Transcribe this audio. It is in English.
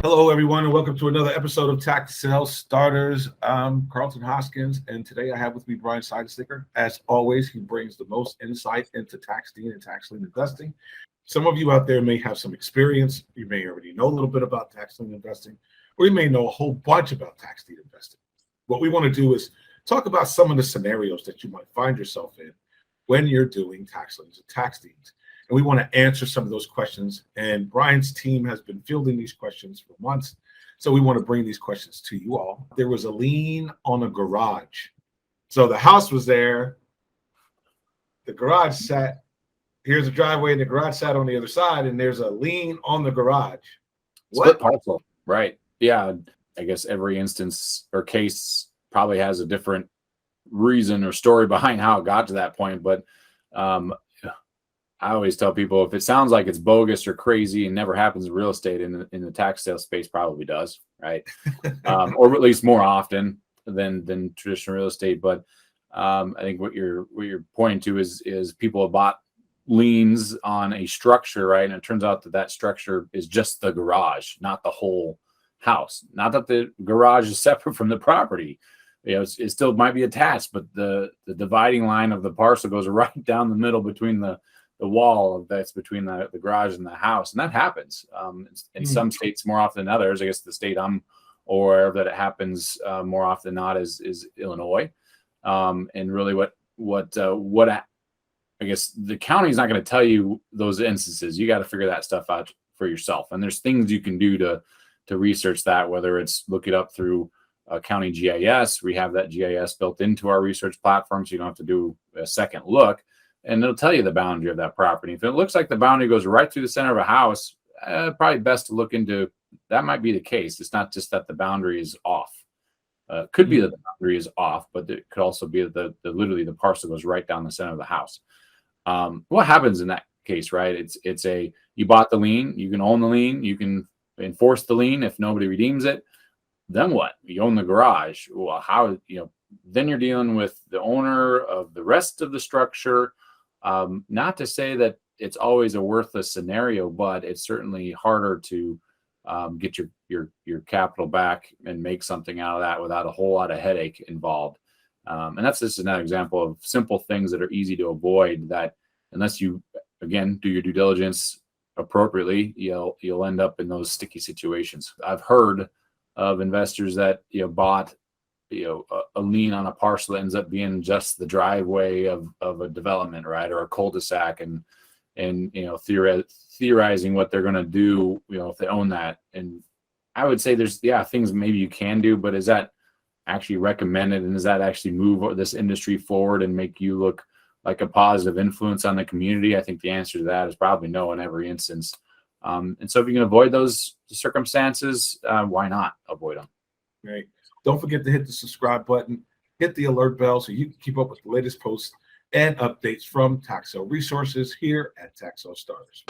Hello, everyone, and welcome to another episode of Tax Sales Starters. I'm Carlton Hoskins, and today I have with me Brian Sidesticker. As always, he brings the most insight into tax deed and tax lien investing. Some of you out there may have some experience. You may already know a little bit about tax lien investing, or you may know a whole bunch about tax deed investing. What we want to do is talk about some of the scenarios that you might find yourself in when you're doing tax liens and tax deeds. And we want to answer some of those questions. And Brian's team has been fielding these questions for months. So we want to bring these questions to you all. There was a lien on a garage. So the house was there. The garage sat, here's a driveway, and the garage sat on the other side, and there's a lien on the garage. Split parcel, right? Yeah, I guess every instance or case probably has a different reason or story behind how it got to that point. But I always tell people if it sounds like it's bogus or crazy and never happens in real estate, in the tax sale space probably does, right? Or at least more often than traditional real estate. But I think what you're pointing to is people have bought liens on a structure, right? And it turns out that structure is just the garage, not the whole house. Not that the garage is separate from the property. You know, it still might be attached, but the dividing line of the parcel goes right down the middle between the wall that's between the garage and the house. And that happens in some states more often than others. I guess the state I'm aware of that it happens more often than not is Illinois. And really what I guess the county is not going to tell you those instances. You got to figure that stuff out for yourself. And there's things you can do to research that, whether it's look it up through county GIS. We have that GIS built into our research platform, so you don't have to do a second look. And it'll tell you the boundary of that property. If it looks like the boundary goes right through the center of a house, probably best to look into that. Might be the case. It's not just that the boundary is off. Could be that the boundary is off, but it could also be that literally the parcel goes right down the center of the house. What happens in that case, right? It's you bought the lien, you can own the lien, you can enforce the lien if nobody redeems it. Then what? You own the garage. Well, how, then you're dealing with the owner of the rest of the structure. Not to say that it's always a worthless scenario, but it's certainly harder to get your capital back and make something out of that without a whole lot of headache involved. And that's just another example of simple things that are easy to avoid, that unless you, again, do your due diligence appropriately, you'll end up in those sticky situations. I've heard of investors that bought a lien on a parcel that ends up being just the driveway of a development, right, or a cul-de-sac, and theorizing what they're going to do, if they own that. And I would say there's things maybe you can do, but is that actually recommended, and does that actually move this industry forward and make you look like a positive influence on the community? I think the answer to that is probably no in every instance. And so if you can avoid those circumstances, why not avoid them? Right. Don't forget to hit the subscribe button, hit the alert bell so you can keep up with the latest posts and updates from Tax Sale Resources here at Tax Sale Starters.